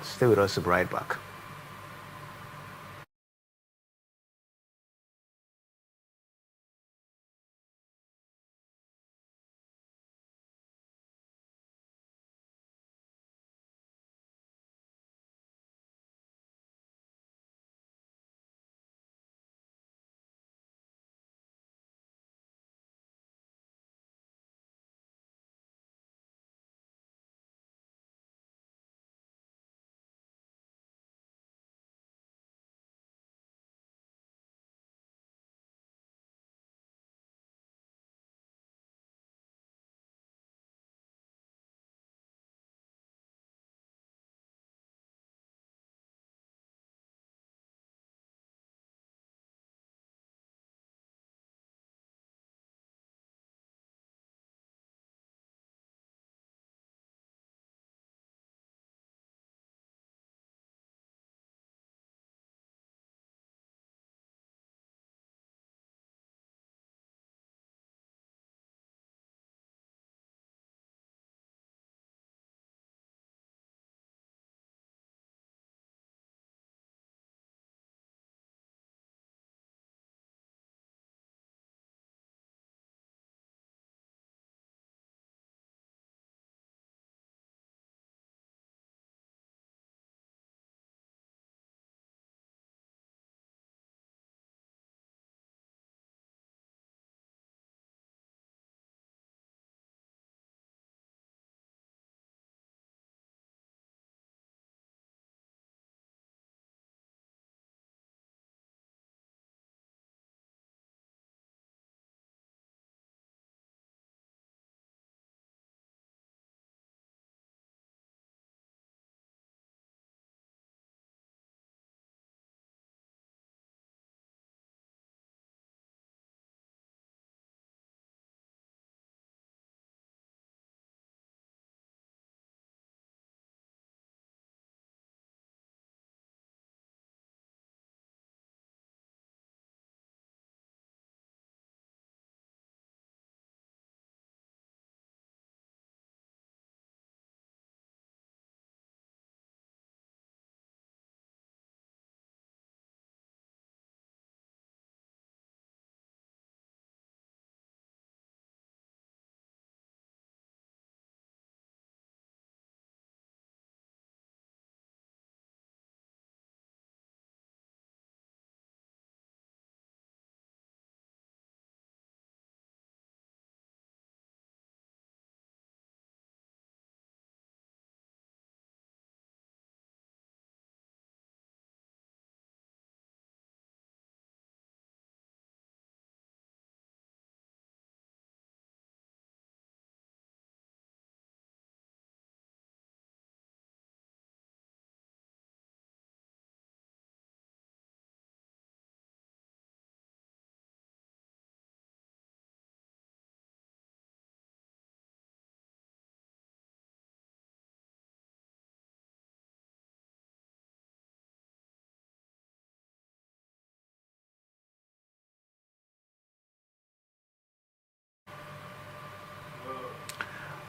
much. Stay with us. We'll be right back.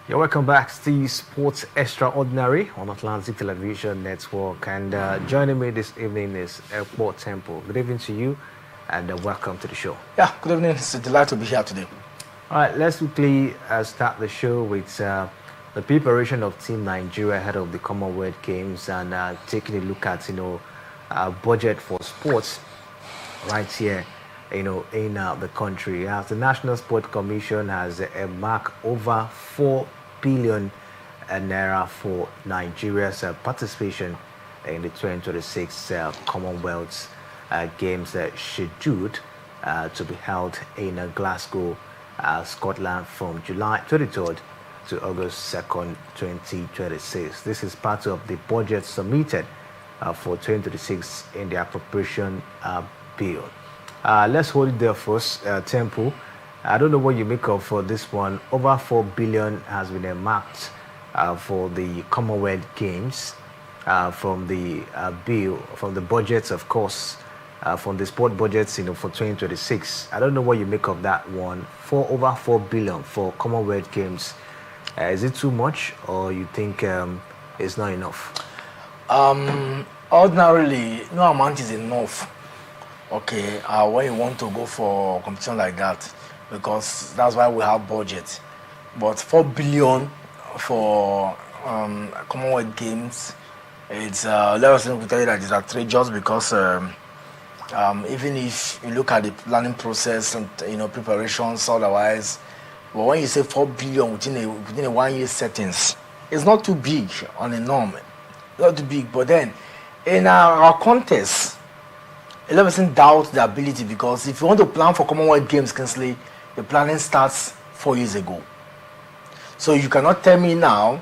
You're welcome back to Sports Extraordinary on Atlantic Television Network. And joining me this evening is Airport Temple. Good evening to you and welcome to the show. Yeah, good evening. It's a delight to be here today. All right, let's quickly start the show with the preparation of Team Nigeria ahead of the Commonwealth Games and taking a look at, budget for sports right here, in the country. As the National Sport Commission has marked over 4 billion naira for Nigeria's participation in the 2026 Commonwealth Games scheduled to be held in Glasgow, Scotland from July 23rd to August 2nd, 2026. This is part of the budget submitted for 2026 in the appropriation bill. Let's hold it there first. Temple, I don't know what you make of for this one. Over 4 billion has been marked for the Commonwealth Games from the bill, from the budgets, of course, from the sport budgets, for 2026. I don't know what you make of that one. For over 4 billion for Commonwealth Games, is it too much, or you think it's not enough? Ordinarily, no amount is enough. Okay, when you want to go for competition like that, because that's why we have budget. But 4 billion for Commonwealth Games, it's let us tell you that it's outrageous because even if you look at the planning process and preparations otherwise, but when you say 4 billion within a 1 year settings, it's not too big on a norm, not too big. But then in our contest, a lot of person doubt the ability because if you want to plan for Commonwealth Games, Kinsley, the planning starts 4 years ago. So you cannot tell me now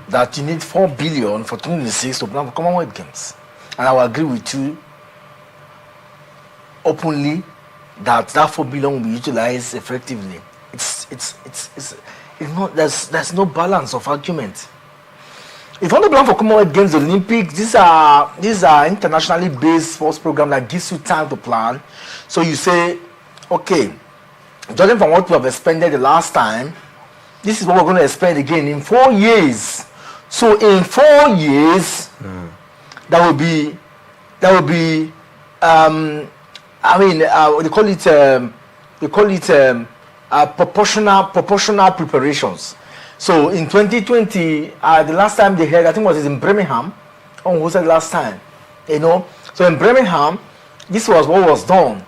that you need 4 billion for 2026 to plan for Commonwealth Games. And I will agree with you openly that 4 billion will be utilized effectively. It's not, there's no balance of argument. If you want to plan for Commonwealth Games, the Olympics, these are internationally based sports program that gives you time to plan. So you say, okay, judging from what we have expended the last time, this is what we're going to expend again in 4 years. So in 4 years, that will be they call it proportional preparations. So in 2020, the last time they had, I think it was in Birmingham. Oh, who said last time? So in Birmingham, this was what was done.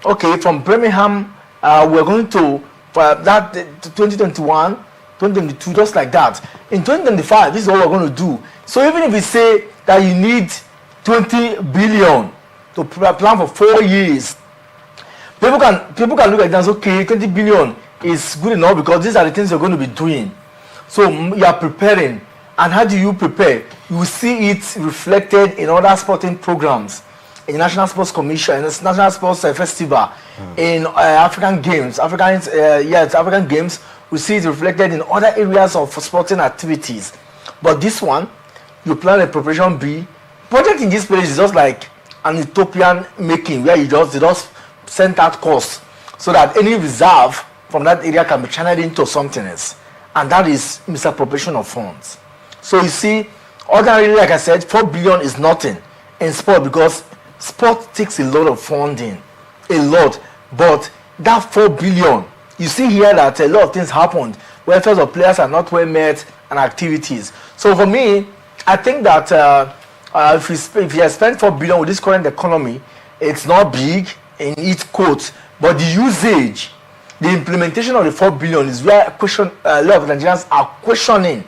Okay, from Birmingham, we're going to that 2021, 2022, just like that. In 2025, this is what we're going to do. So even if we say that you need 20 billion to plan for 4 years, people can look at it and say, okay, 20 billion is good enough because these are the things you're going to be doing. So you are preparing. And how do you prepare? You will see it reflected in other sporting programs, in the National Sports Commission, in the National Sports Festival, in African Games. African Games, we see it reflected in other areas of sporting activities. But this one, you plan a preparation B. Project in this place is just like an utopian making where they just send out costs so that any reserve from that area can be channeled into something else. And that is misappropriation of funds. So you see, ordinarily, like I said, 4 billion is nothing in sport because sport takes a lot of funding, a lot. But that 4 billion, you see here that a lot of things happened. Welfare of players are not well met and activities. So for me, I think that if you spend 4 billion with this current economy, it's not big in its quote, but the usage, the implementation of the 4 billion is where a lot of Nigerians are questioning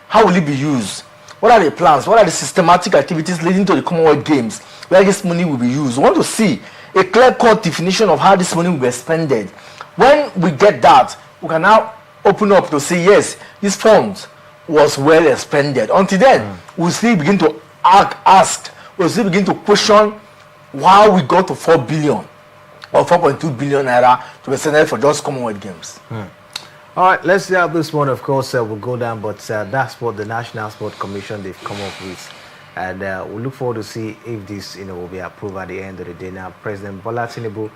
how will it be used. What are the plans? What are the systematic activities leading to the Commonwealth Games where this money will be used? We want to see a clear-cut definition of how this money will be expended. When we get that, we can now open up to say, yes, this fund was well expended. Until then, we'll still begin to we'll still begin to question why we got to 4 billion or 4.2 billion naira to be expended for just Commonwealth Games. All right, let's see how this one, of course, will go down. But that's what the National Sport Commission, they've come up with. And we look forward to see if this will be approved at the end of the day. Now, President Bola Tinubu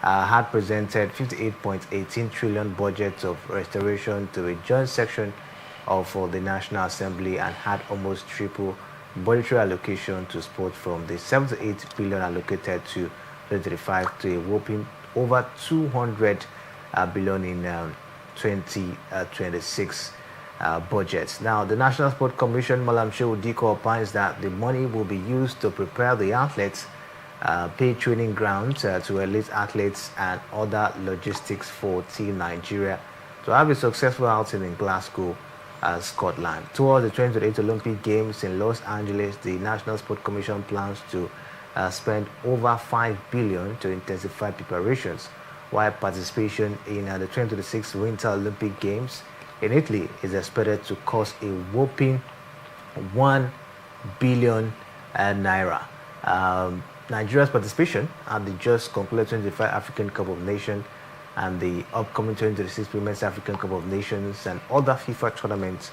had presented 58.18 trillion budget of restoration to a joint section of the National Assembly and had almost triple budgetary allocation to sport from the 7 to 8 billion allocated to 2035 to a whopping over 200 billion in 2026 budgets. Now, the National Sport Commission, Malam Shehu Diko, opines that the money will be used to prepare the athletes, pay training grounds to elite athletes and other logistics for Team Nigeria to have a successful outing in Glasgow, Scotland. Towards the 2028 Olympic Games in Los Angeles, the National Sport Commission plans to spend over 5 billion to intensify preparations, while participation in the 2026 Winter Olympic Games in Italy is expected to cost a whopping 1 billion naira. Nigeria's participation at the just concluded 2025 African Cup of Nations and the upcoming 2026 Women's African Cup of Nations and other FIFA tournaments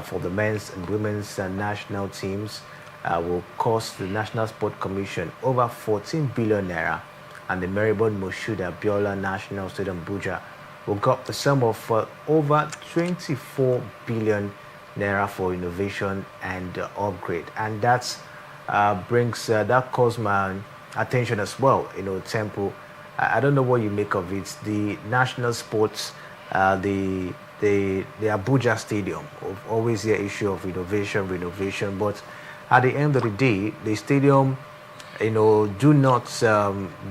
for the men's and women's national teams will cost the National Sport Commission over 14 billion naira, and the Maribon Moshood Abiola National Stadium Abuja will got the sum of over 24 billion naira for innovation and upgrade, and that's that caused my attention as well. Temple. I don't know what you make of it. The national sports, the Abuja Stadium, always the issue of innovation, renovation. But at the end of the day, the stadium, do not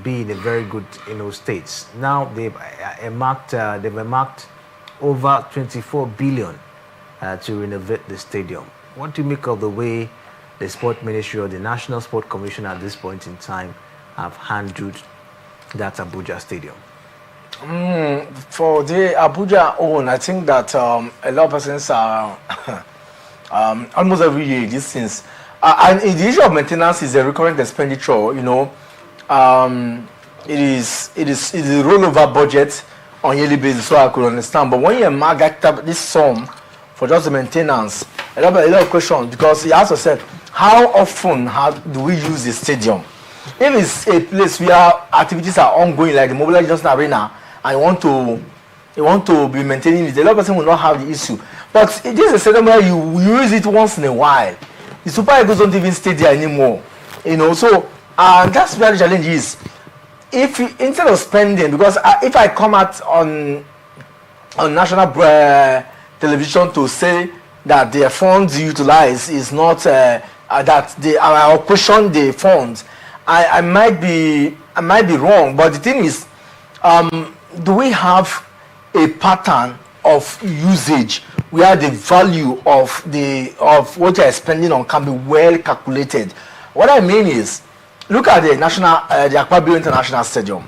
be in a very good, states. Now they've marked over 24 billion to renovate the stadium. What do you make of the way the Sport Ministry or the National Sport Commission at this point in time have handled that Abuja Stadium? For the Abuja own, I think that a lot of persons are almost every year these things. And the issue of maintenance is a recurrent expenditure. It is a rollover budget on yearly basis, so I could understand. But when you mark up this sum for just the maintenance, a lot of questions, because he also said, how often do we use the stadium? If it's a place where activities are ongoing, like the Mobile Johnson Arena, and you want to be maintaining it, a lot of person will not have the issue. But it is a stadium where you use it once in a while. The Super Eagles don't even stay there anymore. So that's where the challenge is. If you, instead of spending, because if I come out on national television to say that the funds utilized is not that they are question the funds, I might be wrong. But the thing is, do we have a pattern of usage where the value of what you are spending on can be well calculated? What I mean is, look at the Akwa Ibom International Stadium.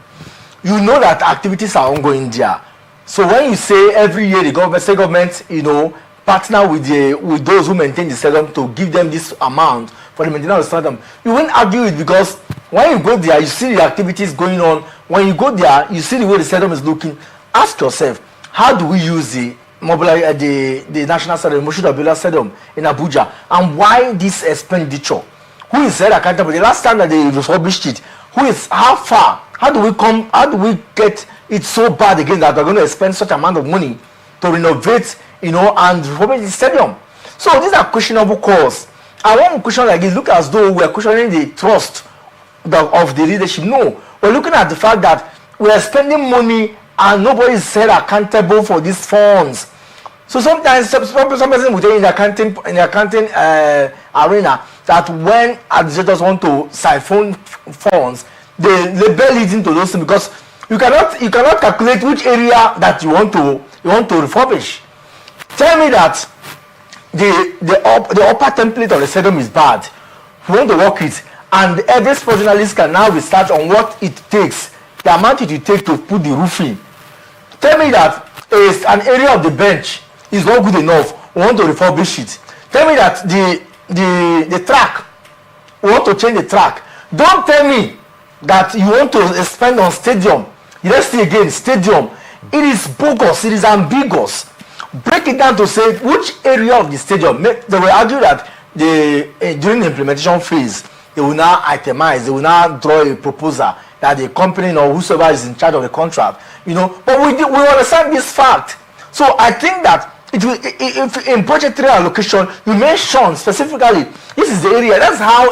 You know that activities are ongoing there. So when you say every year the state government, partner with those who maintain the stadium to give them this amount for the maintenance of the stadium, you won't argue it, because when you go there, you see the activities going on. When you go there, you see the way the stadium is looking. Ask yourself, how do we use the National Stadium, Moshood Abiola Stadium in Abuja, and why this expenditure? Who is held accountable? The last time that they refurbished it, how do we get it so bad again that we're going to spend such amount of money to renovate, and refurbish the stadium? So these are questionable calls. I want to question like this, look as though we're questioning the trust of the leadership. No, we're looking at the fact that we are spending money and nobody is held accountable for these funds. So sometimes some person will tell you in the accounting arena that when administrators want to siphon funds, they label it into those things, because you cannot calculate which area that you want to refurbish. Tell me that the upper template of the stadium is bad. You want to work it, and every sport journalist can now research on what it takes, the amount it will take to put the roof in. Tell me that an area of the bench is not good enough, we want to refurbish it. Tell me that the track, we want to change the track. Don't tell me that you want to spend on stadium. Let's see again, stadium. It is bogus, it is ambiguous. Break it down to say which area of the stadium. They will argue that during the implementation phase, they will now itemize, they will now draw a proposal that the company or whosoever is in charge of the contract, but we understand this fact. So I think that if in budgetary allocation you mention specifically this is the area, that's how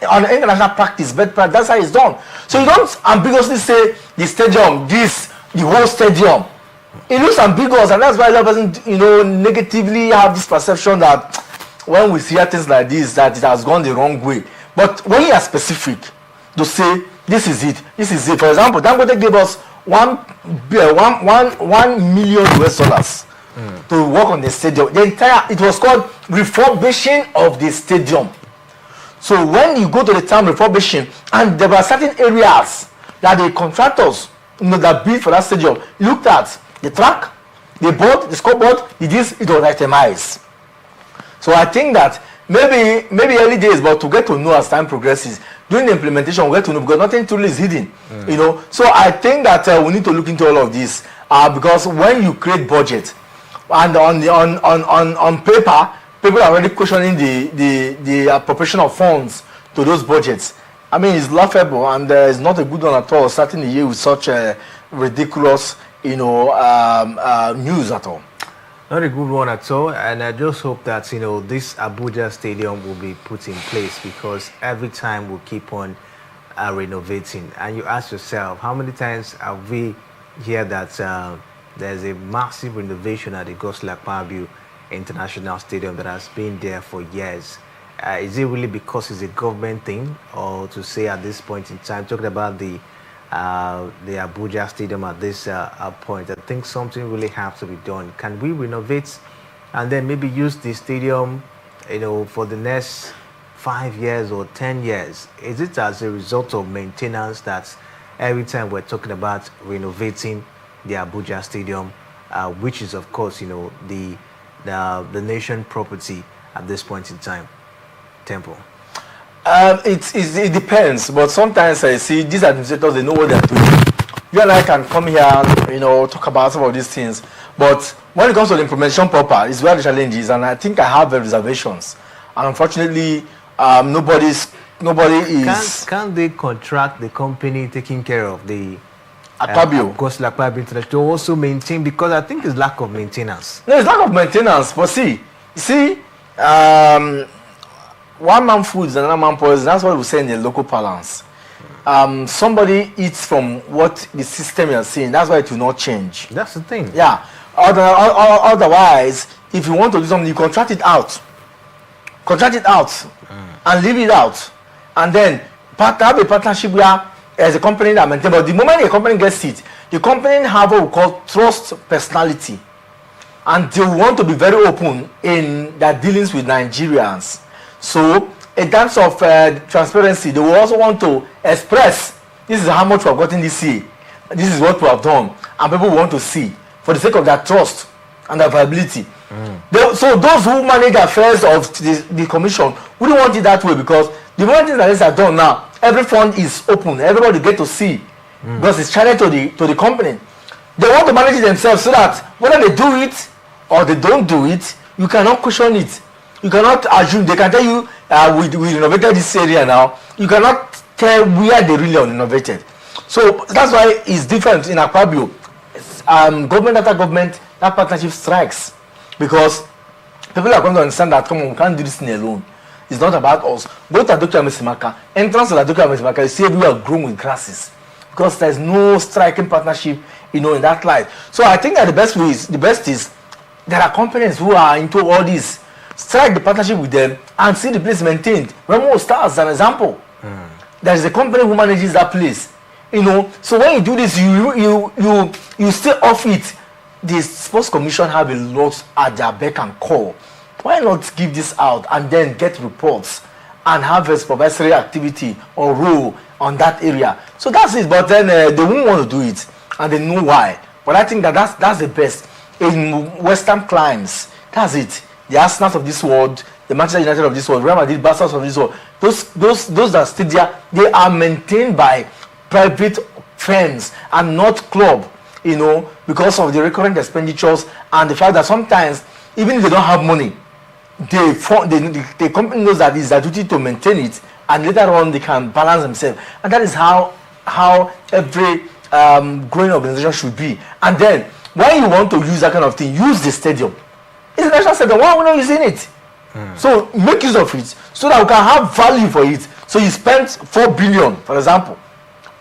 on international practice, that's how it's done. So you don't ambiguously say the stadium, the whole stadium. It looks ambiguous, and that's why a lot of people, negatively have this perception that when we see things like this, that it has gone the wrong way. But when you are specific to say this is it. For example, Dangote gave us $1 million to work on the stadium. It was called refurbishing of the stadium. So when you go to the term refurbishing, and there were certain areas that the contractors that bid for that stadium looked at, the track, the board, the scoreboard, it was itemized. So I think that maybe early days, but to get to know as time progresses, during the implementation, we get to know, because nothing truly is hidden. So I think that we need to look into all of this, because when you create budget, and on paper, people are already questioning the appropriation of funds to those budgets. I mean, it's laughable, and it's not a good one at all, starting the year with such a ridiculous, news at all. Not a good one at all, and I just hope that this Abuja stadium will be put in place because every time we keep on renovating, and you ask yourself, how many times have we heard that there's a massive renovation at the Godswill Akpabio International Stadium that has been there for years? Is it really because it's a government thing, or to say at this point in time, talking about the Abuja Stadium at this point? I think something really has to be done. Can we renovate and then maybe use the stadium, for the next 5 years or 10 years? Is it as a result of maintenance that every time we're talking about renovating the Abuja Stadium, which is of course, the nation property at this point in time? Temple. It depends, but sometimes I see these administrators, they know what they're doing. You and I can come here, talk about some of these things, but when it comes to the implementation proper, it's where the challenge is, and I think I have reservations. And unfortunately, nobody is. Can they contract the company taking care of the Godswill Akpabio International to also maintain, because I think it's lack of maintenance. No, it's lack of maintenance, but see, one man foods another man poison. That's what we say in the local parlance. Somebody eats from what the system is seeing. That's why it will not change. That's the thing. Yeah. Otherwise, if you want to do something, you contract it out, and leave it out, and then have a partnership where as a company that maintains. But the moment a company gets it, the company have what we call trust personality, and they want to be very open in their dealings with Nigerians. So, in terms of transparency, they will also want to express, this is how much we have gotten this year, this is what we have done, and people want to see for the sake of their trust and their viability. So those who manage affairs of the commission wouldn't want it that way, because the moment things like this are done now, every fund is open, everybody get to see, because it's channeled to the company. They want to manage it themselves so that whether they do it or they don't do it, you cannot question it. You cannot assume. They can tell you we renovated this area now. You cannot tell where they really renovated. So that's why it's different in Akpabio. Government after government, that partnership strikes, because people are going to understand that, come on, we can't do this thing alone. It's not about us. Go to Adokia Mesimaka. Entrance to Adokia Mesimaka, you see everywhere grown with grasses, because there's no striking partnership, in that light. So I think that the best is there are companies who are into all this. Strike the partnership with them and see the place maintained. Remo Stars as an example. There is a company who manages that place. So when you do this, you stay off it. The sports commission have a lot at their beck and call. Why not give this out and then get reports and have a supervisory activity or role on that area? So that's it. But then they won't want to do it, and they know why. But I think that's the best in Western climes. That's it. The Arsenal of this world, the Manchester United of this world, Real Madrid, Barca of this world, those that stay there, they are maintained by private firms and not club, because of the recurrent expenditures and the fact that sometimes, even if they don't have money, the company knows that it's their duty to maintain it, and later on they can balance themselves. And that is how every growing organization should be. And then, when you want to use that kind of thing, use the stadium. It's a national stadium. Why are we not using it? So make use of it so that we can have value for it. So you spent 4 billion, for example,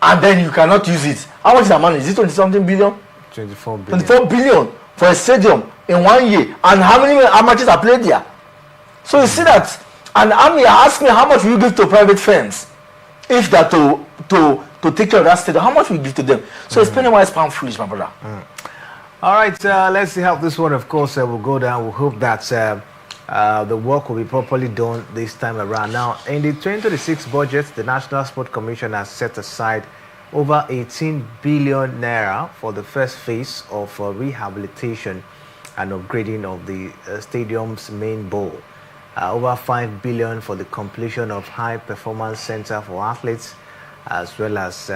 and then you cannot use it. How much is that money? Is it 20-something billion? 24 billion. 24 billion for a stadium in 1 year. And how many matches are played there? So you see that, and you ask me how much will you give to private firms if that to take care of that stadium? How much will you give to them? So it's spending wise pound foolish, my brother. All right, let's see how this one, of course, will go down. We hope that the work will be properly done this time around. Now, in the 2026 budget, the National Sport Commission has set aside over 18 billion naira for the first phase of rehabilitation and upgrading of the stadium's main bowl. Over 5 billion for the completion of high performance center for athletes, as well as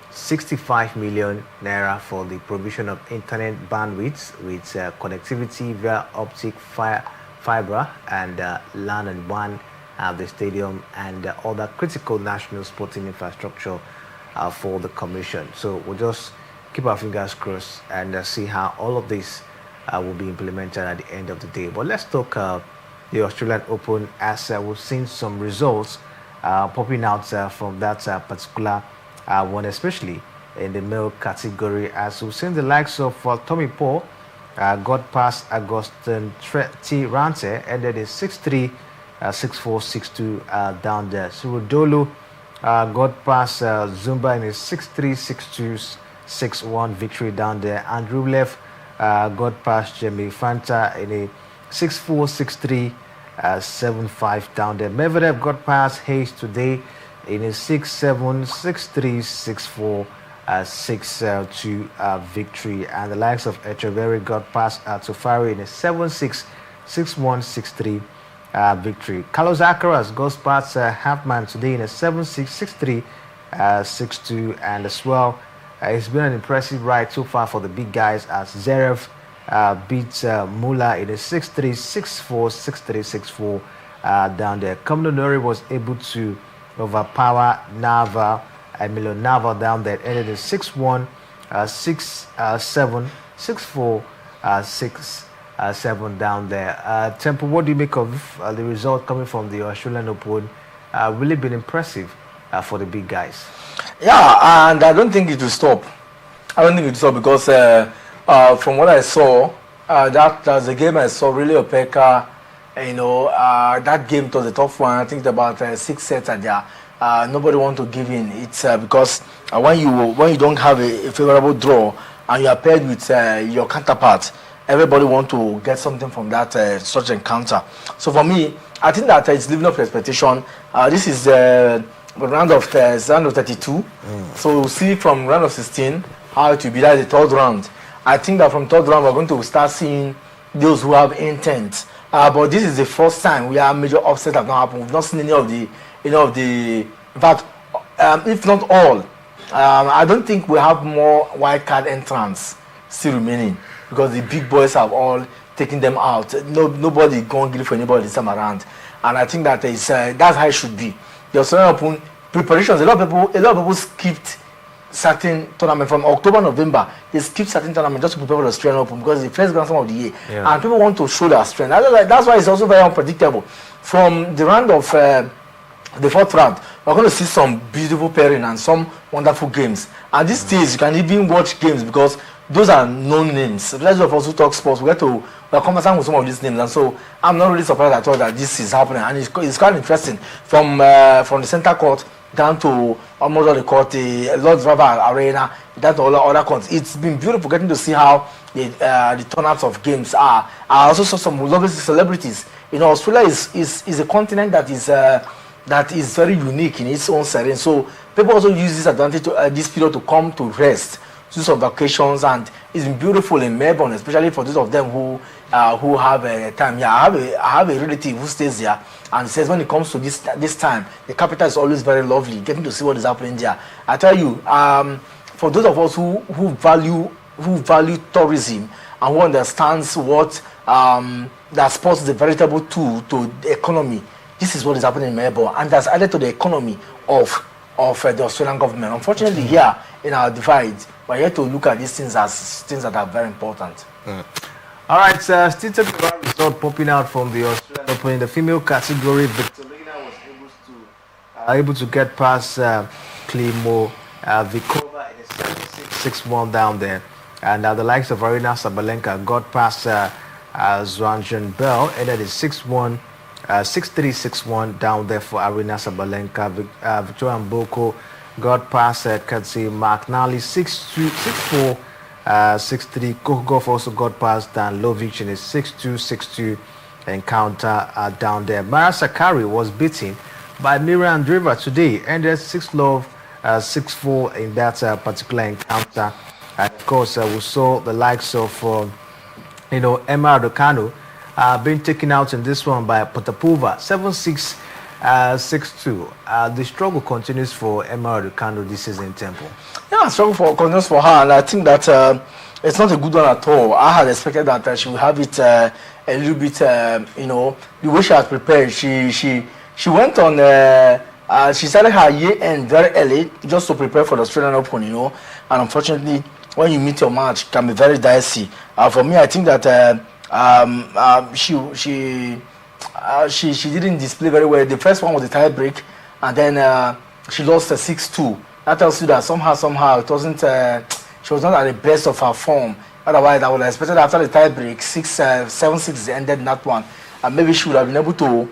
65 million naira for the provision of internet bandwidth with connectivity via optic fiber and LAN and WAN at the stadium, and other critical national sporting infrastructure for the commission. So we'll just keep our fingers crossed and see how all of this will be implemented at the end of the day. But let's talk the Australian Open, as we've seen some results popping out from that particular one, especially in the male category, as we've seen the likes of Tommy Paul got past Augustin Tirante, ended in 6-3, 6-4, 6-2 down there. Surudolu got past Zumba in a 6-3, 6-2, 6-1 victory down there. And Rublev got past Jamie Fanta in a 6-4, 6-3, 7-5 down there. Medvedev got past Hayes today in a 6-7, 6-3, 6-4, 6-2 victory. And the likes of Echeverry got past Tofari in a 7-6, 6-1, 6-3 victory. Carlos Alcaraz goes past Halfman today in a 7-6, 6-3, 6-2. And as well, it's been an impressive ride so far for the big guys, as Zverev beats Mula in a 6-3, 6-4, 6-3, 6-4 down there. Kamno Nori was able to overpower Nava, Emilio Nava down there. Ended in 6-1, 6-7, 6-4, 6-7 down there. Temple, what do you make of the result coming from the Australian Open? Really been impressive for the big guys. Yeah, and I don't think it will stop. I don't think it will stop because from what I saw, that's a game I saw really Opeka. That game was a tough one. I think about 6 sets at there. Nobody want to give in. It's because when you don't have a favorable draw and you are paired with your counterpart, everybody want to get something from that such encounter. So for me, I think that it's living up to expectation. This is round of 32. So we'll see from round of 16 how it will be. That's the third round. I think that from third round we're going to start seeing those who have intent. But this is the first time we have major upset have not happened. We've not seen any of the, in fact, if not all, I don't think we have more wild card entrants still remaining, because the big boys have all taken them out. Nobody going to give for anybody this time around, and I think that that's how it should be. The Australian Open preparations, a lot of people skipped certain tournament from October, November. They skipped certain tournament just to prepare for the Australian Open because it's the first Grand Slam of the year, and people want to show their strength. That's why it's also very unpredictable. From the round of the fourth round, we're going to see some beautiful pairing and some wonderful games. At this stage, you can even watch games because those are known names. Those of us who talk sports, we're conversing with some of these names, and so I'm not really surprised at all that this is happening, and it's quite interesting. From the center court down to almost all the court, the Lord's River Arena, down to all the other courts. It's been beautiful getting to see how the turnouts of games are. I also saw some lovely celebrities. Australia is a continent that is very unique in its own setting. So people also use this advantage to this period to come to rest, do some vacations, and it's been beautiful in Melbourne, especially for those of them who have time. Yeah, I have a relative who stays there, and says when it comes to this time, the capital is always very lovely. Getting to see what is happening there, I tell you, for those of us who value tourism and who understands what that sports is a veritable tool to the economy, this is what is happening in Melbourne, and that's added to the economy of the Australian government. Unfortunately, here in our divide, we're here to look at these things as things that are very important. All right, still talking about result popping out from the Australian Open in the female category. Victorina was able to get past Klimo Vikova in a 7-6, 6-1 down there, and the likes of Arina Sabalenka got past Zhuangzhen Bell, ended in 6-1. 6-3, 6-1 down there for Arina Sabalenka. Victoria Mboko got past Katsi McNally 6-2, 6-4, 6-3. Kokogov also got past Dan Lovic in a 6-2, 6-2 encounter down there. Mara Sakari was beaten by Miriam Andreeva today, ended 6-love, 6-4 in that particular encounter. And of course, we saw the likes of Emma Raducanu being taken out in this one by Potapova 7-6, 6-2. The struggle continues for Emma Raducanu this season in Temple. Yeah, struggle continues for her, and I think that it's not a good one at all. I had expected that she would have it a little bit, the way she had prepared. She went on. She started her year end very early just to prepare for the Australian Open, and unfortunately, when you meet your match can be very dicey. For me, I think that she didn't display very well. The first one was the tie break, and then she lost 6-2. That tells you that somehow it wasn't. She was not at the best of her form. Otherwise, I would have expected after the tie break, 7-6 ended in that one, and maybe she would have been able to,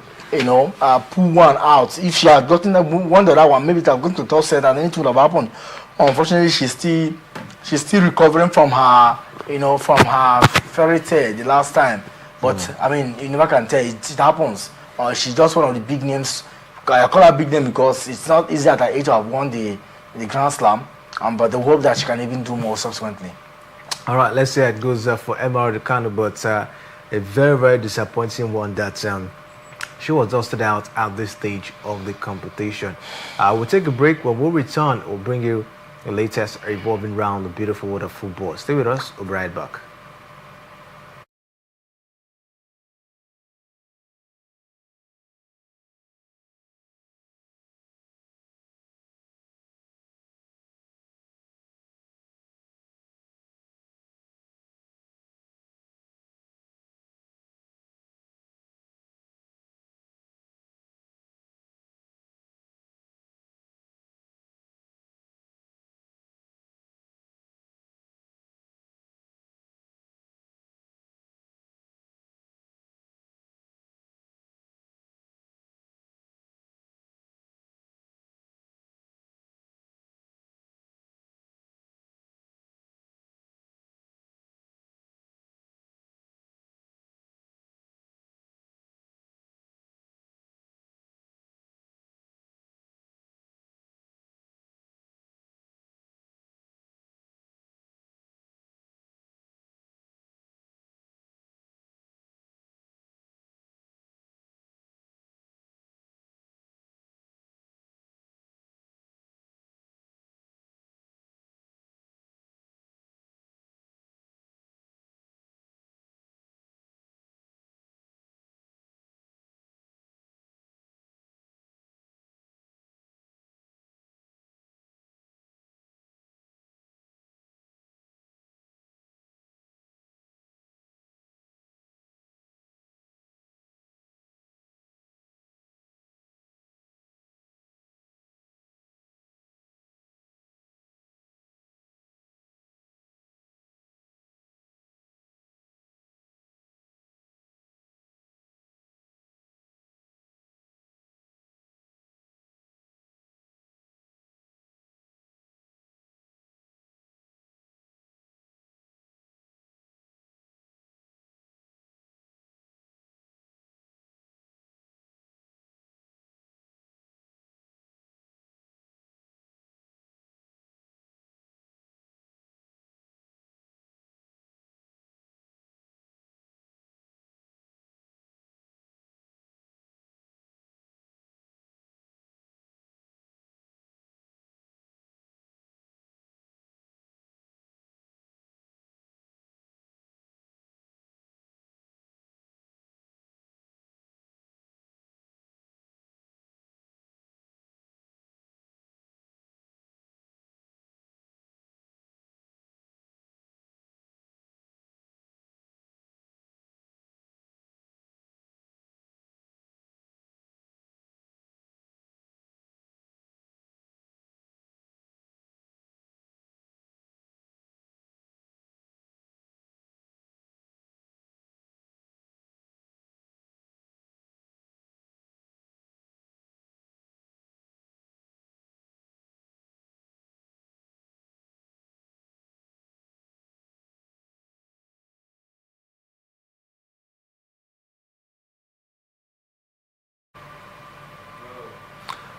pull one out. If she had gotten one the other one, maybe it would have gone to top set and anything would have happened. Unfortunately, she's still recovering from her, from her fairy tale the last time. But I mean, you never can tell. It happens. She's just one of the big names. I call her big name because it's not easy at her age to have won the Grand Slam. But they hope that she can even do more subsequently. All right, let's see how it goes for Emma Raducanu, but a very, very disappointing one that she was dusted out at this stage of the competition. We'll take a break. When we'll return, we'll bring you the latest revolving round the beautiful world of football. Stay with us. We'll be right back.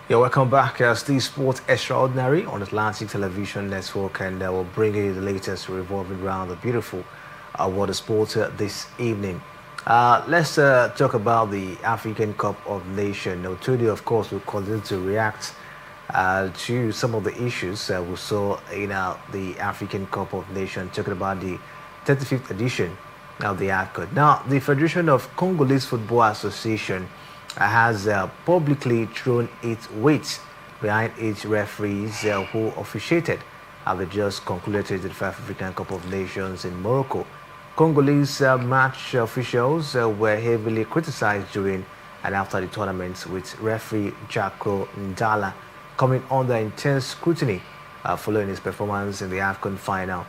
Yeah, welcome back. Still Sports Extraordinary on Atlantic Television Network, and we'll bring you the latest revolving around the beautiful world of sport this evening. Let's talk about the African Cup of Nations. Now, today, of course, will continue to react to some of the issues we saw in the African Cup of Nations, talking about the 35th edition of the AFCON. Now, the Federation of Congolese Football Association has publicly thrown its weight behind its referees who officiated they just concluded the 5th African Cup of Nations in Morocco. Congolese match officials were heavily criticized during and after the tournament, with referee Jaco Ndala coming under intense scrutiny following his performance in the AFCON final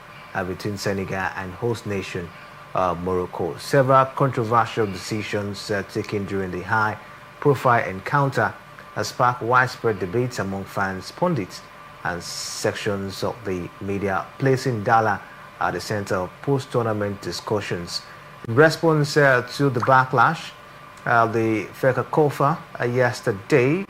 between Senegal and host nation Morocco. Several controversial decisions taken during the high-profile encounter sparked widespread debates among fans, pundits, and sections of the media, placing Ndala at the center of post-tournament discussions. In response to the backlash, the FECACOFA yesterday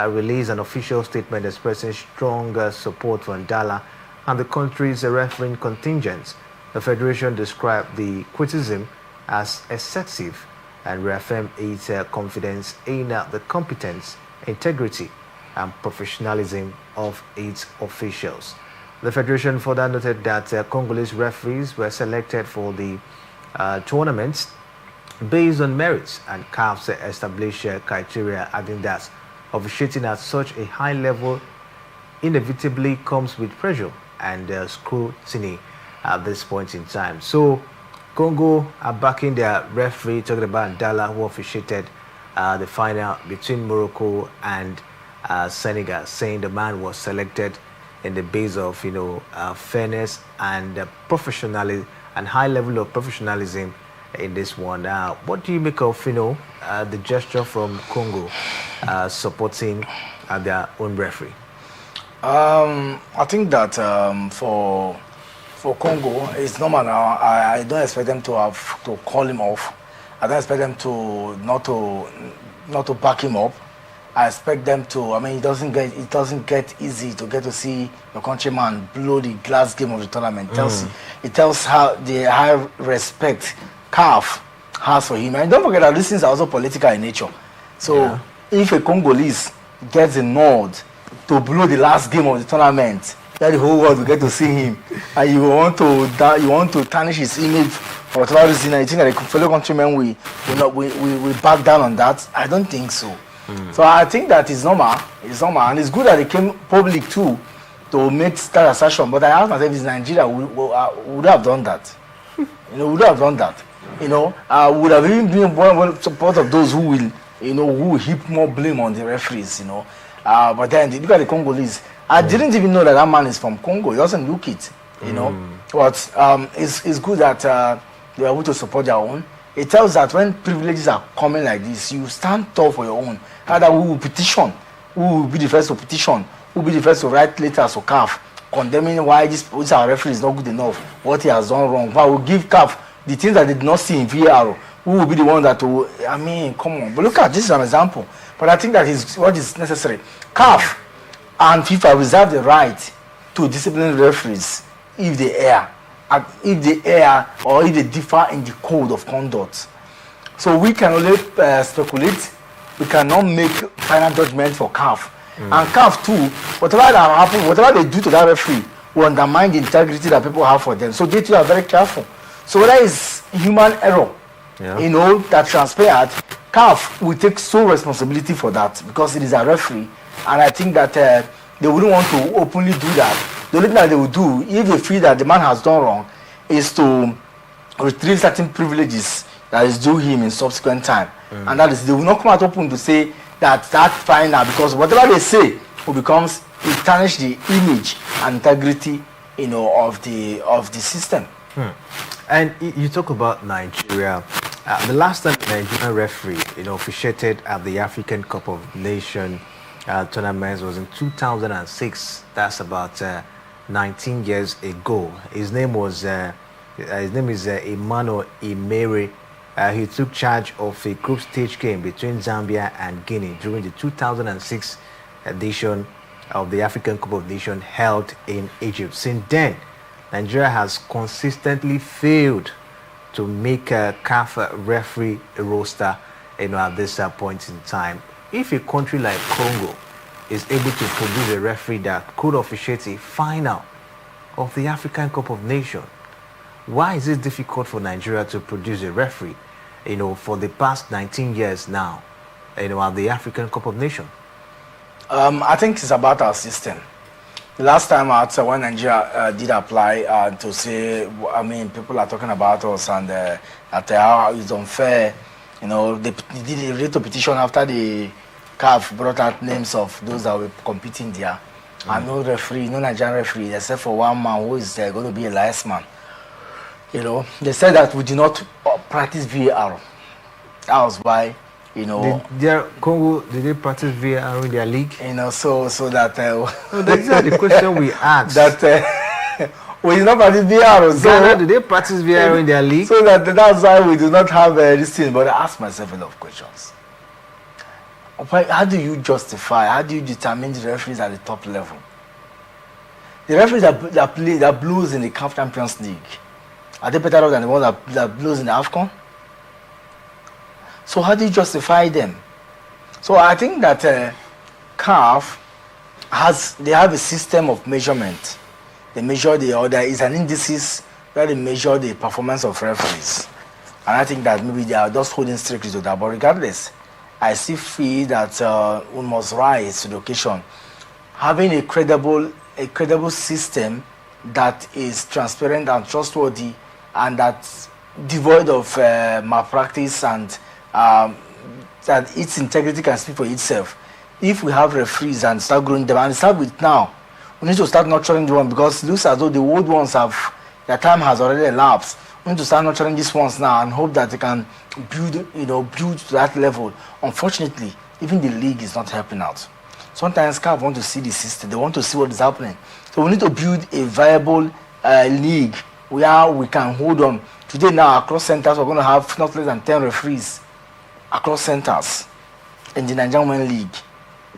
released an official statement expressing strong support for Ndala and the country's refereeing contingent. The federation described the criticism as excessive and reaffirmed its confidence in the competence, integrity, and professionalism of its officials. The federation further noted that Congolese referees were selected for the tournaments based on merits and CAF's established criteria, adding that officiating at such a high level inevitably comes with pressure and scrutiny at this point in time. So Congo are backing their referee, talking about Ndala, who officiated the final between Morocco and Senegal, saying the man was selected in the base of fairness and professionalism and high level of professionalism in this one. What do you make of the gesture from Congo supporting their own referee? I think that for Congo, it's normal now. I don't expect them to have to call him off. I don't expect them to not to back him up. I expect them to. I mean, it doesn't get easy to get to see your countryman blow the last game of the tournament. It tells how the high respect CAF has for him. And don't forget that these things are also political in nature. So if a Congolese gets a nod to blow the last game of the tournament, that the whole world will get to see him, and you want to tarnish his image for whatever reason, I think that the fellow countrymen we back down on that. I don't think so. So I think that is normal. It's normal, and it's good that it came public too to make that assertion. But I ask myself, is Nigeria would have done that? Would have done that? Would have even been one support of those who will, who will heap more blame on the referees. But then look at the Congolese. I didn't even know that man is from Congo. He doesn't look it. But it's good that they are able to support their own. It tells that when privileges are coming like this, you stand tall for your own. Either we will petition, who will be the first to petition, who will be the first to write letters to CAF condemning why this our referee is not good enough, what he has done wrong. But we'll give CAF the things that they did not see in VAR. Who will be the one that will, come on. But look at this is an example. But I think that is what is necessary. CAF and FIFA reserve the right to discipline referees if they err. Or if they differ in the code of conduct. So we can only speculate. We cannot make final judgment for CAF. And CAF too, whatever that happens, whatever they do to that referee will undermine the integrity that people have for them. So they too are very careful. So whether it's human error, that transpired, CAF will take sole responsibility for that because it is a referee. And I think that they wouldn't want to openly do that. The only thing that they will do, if they feel that the man has done wrong, is to retrieve certain privileges that is due him in subsequent time. And that is, they will not come out open to say that final, because whatever they say will becomes, it tarnish the image and integrity, of the system. And you talk about Nigeria. The last time Nigerian referee, officiated at the African Cup of Nations tournaments was in 2006. That's about 19 years ago. His name is Emmanuel Imere. He took charge of a group stage game between Zambia and Guinea during the 2006 edition of the African Cup of Nations held in Egypt. Since then, Nigeria has consistently failed to make a CAF referee roster at this point in time. If a country like Congo is able to produce a referee that could officiate a final of the African Cup of Nations, why is it difficult for Nigeria to produce a referee, for the past 19 years now, at the African Cup of Nations? I think it's about our system. The last time out, when Nigeria did apply to say, I mean, people are talking about us and that how it's unfair. You know, they did a writ of petition after the CAF brought out names of those that were competing there. And no referee, no Nigerian referee, except for one man who is going to be a linesman. You know, they said that we do not practice VAR. That was why, you know. Congo, did they practice VAR in their league? You know, so that. No, these are the question we asked. That we do not practice VAR. So Ghana, did they practice VAR in their league? So that's why we do not have this thing. But I ask myself a lot of questions. How do you justify? How do you determine the referees at the top level? The referees that blows in the CAF Champions League, are they better off than the ones that blows in the AFCON? So how do you justify them? So I think that CAF they have a system of measurement. They measure there is an indices where they measure the performance of referees, and I think that maybe they are just holding strictly to that. But regardless, I still feel that we must rise to the occasion, having a credible system that is transparent and trustworthy, and that's devoid of malpractice, and that its integrity can speak for itself. If we have referees and start growing them, and start with now, we need to start nurturing the one, because it looks as though the old ones their time has already elapsed. We need to start nurturing these ones now and hope that they can build to that level. Unfortunately, even the league is not helping out. Sometimes CAF want to see the system, they want to see what is happening. So we need to build a viable league where we can hold on. Today now, across centers, we're going to have not less than 10 referees across centers in the Nigerian Women League.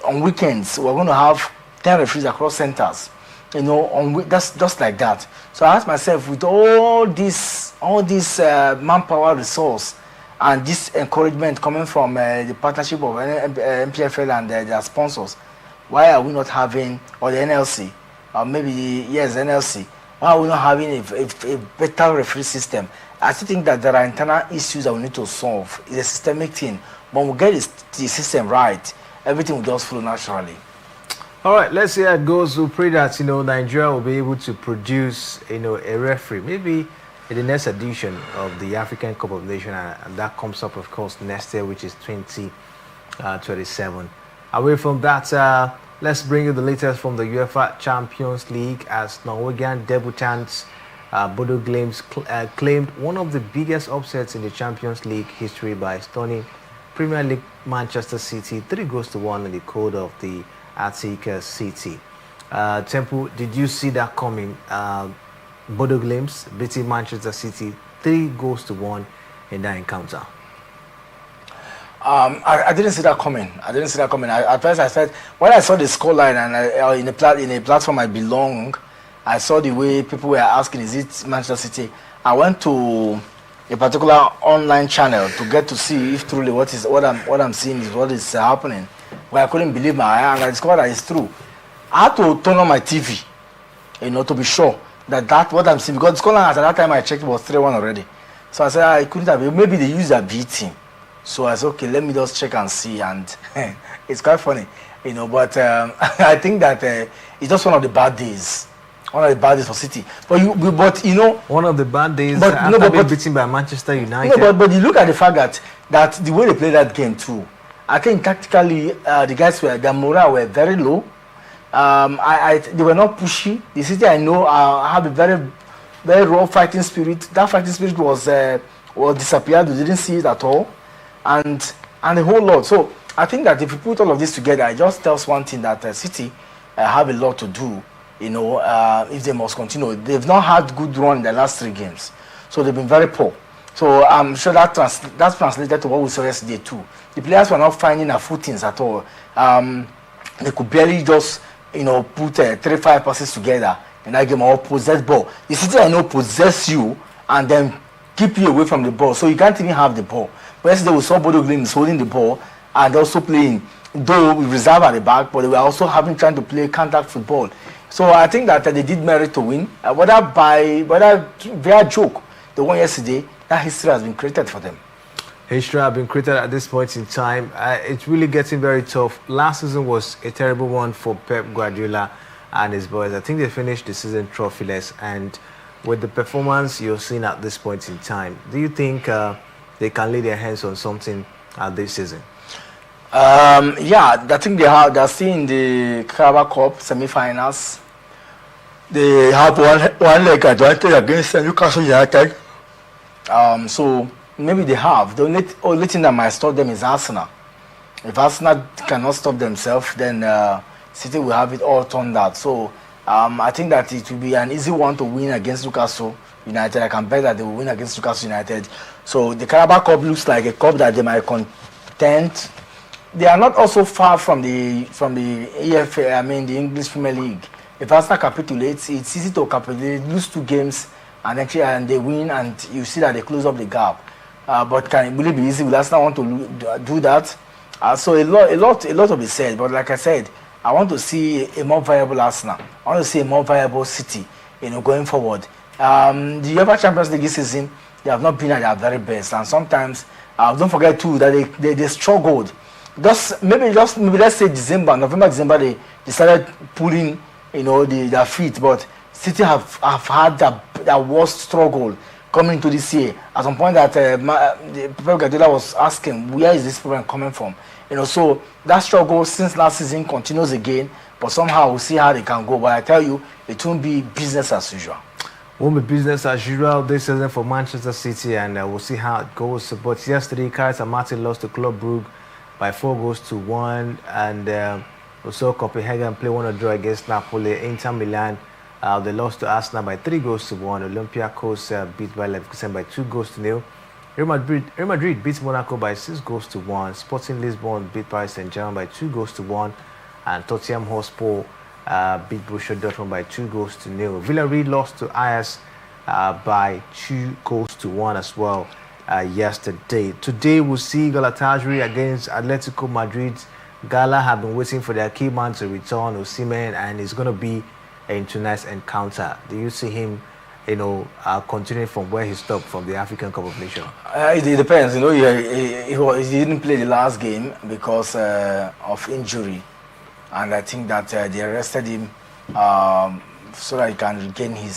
On weekends, we're going to have 10 referees across centers. You know, that's just like that. So I ask myself, with all this manpower resource and this encouragement coming from the partnership of MPFL and their sponsors, why are we not having, or the NLC, or maybe NLC, why are we not having a better referee system? I still think that there are internal issues that we need to solve. It's a systemic thing. When we get the system right, everything will just flow naturally. All right, let's see how it goes. We pray that Nigeria will be able to produce a referee, maybe in the next edition of the African Cup of Nations, and that comes up, of course, next year, which is 2027. Away from that, let's bring you the latest from the UEFA Champions League, as Norwegian debutants Bodo Glimt claimed one of the biggest upsets in the Champions League history by stunning Premier League Manchester City 3-1 in the code of the Arctic City. Temple, did you see that coming? Bodo Glimt beating Manchester City 3-1 in that encounter. I didn't see that coming. At first, I said, when I saw the scoreline and in a platform I belong, I saw the way people were asking, is it Manchester City? I went to a particular online channel to get to see if truly what I'm seeing is what is happening. Well, I couldn't believe my eye, and I discovered that it's true. I had to turn on my TV, to be sure that what I'm seeing, because the scoreline at that time I checked was 3-1 already. So I said, I couldn't have, maybe they used a B team. So I said, okay, let me just check and see, and it's quite funny, but I think that it's just one of the bad days. One of the bad days for City. But one of the bad days after being beaten by Manchester United. No, but you look at the fact that the way they played that game too, I think tactically the guys their morale were very low. They were not pushy. The City I know have a very, very raw fighting spirit. That fighting spirit was disappeared. We didn't see it at all, and a whole lot. So I think that if you put all of this together, it just tells one thing, that City have a lot to do. If they must continue. They've not had good run in the last 3 games, so they've been very poor. So I'm sure that's translated to what we saw yesterday too. The players were not finding their footings at all. They could barely just put 3-5 passes together in that game, or possess ball. The City I know possess you and then keep you away from the ball, so you can't even have the ball. But yesterday we saw Bodo Glimt holding the ball and also playing, though we reserve at the back, but they were also trying to play contact football. So I think that they did merit to win. Whether via joke, the one yesterday, that history has been created for them. History has been created at this point in time. It's really getting very tough. Last season was a terrible one for Pep Guardiola. and his boys. I think they finished the season trophyless, and with the performance you're seeing at this point in time, do you think they can lay their hands on something this season? Yeah, I think they're still in the Carabao Cup semi-finals. They have one leg advantage against Newcastle United. So maybe they have. The only thing that might stop them is Arsenal. If Arsenal cannot stop themselves, then City will have it all turned out. So I think that it will be an easy one to win against Newcastle United. I can bet that they will win against Newcastle United. So the Carabao Cup looks like a cup that they might contend. They are not also far from the EFA, I mean the English Premier League. If Arsenal capitulates, it's easy to capitulate, lose 2 games, and actually they win, and you see that they close up the gap. But will it be easy? Will Arsenal want to do that? So a lot to be said. But like I said, I want to see a more viable Arsenal. I want to see a more viable City, going forward. The UEFA Champions League this season, they have not been at their very best, and sometimes don't forget too that they struggled. Maybe let's say November, December, they started pulling their feet, but City have had their worst struggle coming into this year. At some point that Pep Guardiola was asking, where is this problem coming from? So that struggle since last season continues again, but somehow we'll see how they can go. But I tell you, it won't be business as usual. Won't be business as usual this season for Manchester City, and we'll see how it goes. But yesterday, Carlos Martin lost to Club Brugge by 4-1, and we saw Copenhagen play 1-1 draw against Napoli. Inter Milan, they lost to Arsenal by 3-1. Olympiacos beat by Leverkusen by 2-0. Real Madrid beat Monaco by 6-1. Sporting Lisbon beat Paris Saint-Germain by 2-1, and Tottenham Hotspur beat Borussia Dortmund by 2-0. Villarreal lost to Ajax by 2-1 as well yesterday. Today we'll see Galatasaray against Atletico Madrid. Gala have been waiting for their key man to return, Osimhen, and it's going to be a tonight's encounter. Do you see him, continuing from where he stopped from the African Cup of Nations? It depends. He didn't play the last game because of injury, and I think that they arrested him so that he can regain his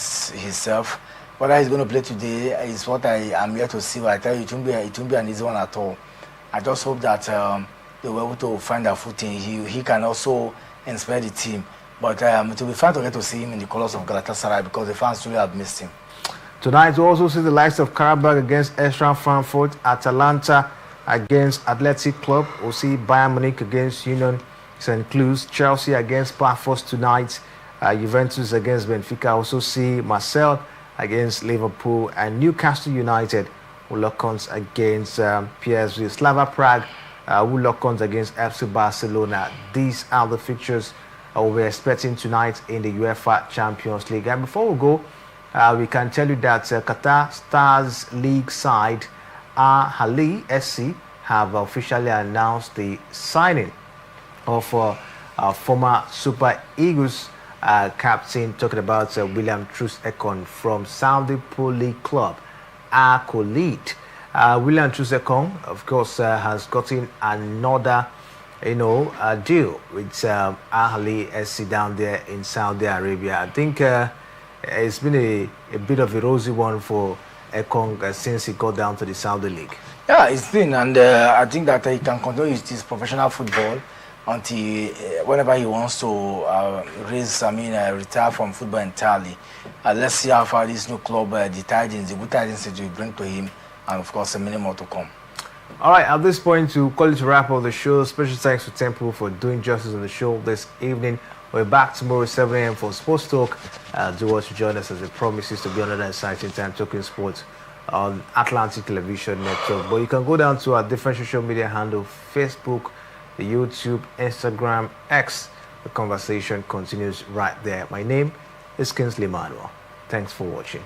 self. Whether he's going to play today is what I am here to see. But I tell you, it won't be an easy one at all. I just hope that they were able to find their footing. He can also inspire the team. But it will be fun to get to see him in the colours of Galatasaray because the fans really have missed him. Tonight we'll also see the likes of Karabakh against Eintracht Frankfurt, Atalanta against Athletic Club. We'll see Bayern Munich against Union Saint-Cloud, Chelsea against Pafos tonight, Juventus against Benfica. Also see Marseille against Liverpool, and Newcastle United will lock ons against PSV. Slava Prague will lock ons against FC Barcelona. These are the fixtures we're expecting tonight in the UEFA Champions League. And before we go, we can tell you that Qatar Stars League side Al Ahly SC have officially announced the signing of former Super Eagles captain, talking about William Troost-Ekong from Saudi Pro League club Al Khalid. William Troost-Ekong, of course, has gotten another deal with Al Ahly SC down there in Saudi Arabia. I think it's been a bit of a rosy one for Ekong since he got down to the Saudi League. Yeah, it's been, and I think that he can continue his professional football until whenever he wants to retire from football entirely. Let's see how far this new club, the good tidings it will bring to him, and of course, many more to come. All right, at this point, to call it to wrap up the show, special thanks to Temple for doing justice on the show this evening. We're back tomorrow 7 a.m. for Sports Talk. Do want to join us as it promises to be another exciting time talking sports on Atlantic Television Network. But you can go down to our different social media handle, Facebook, YouTube, Instagram, X. The conversation continues right there. My name is Kingsley Manuel. Thanks for watching.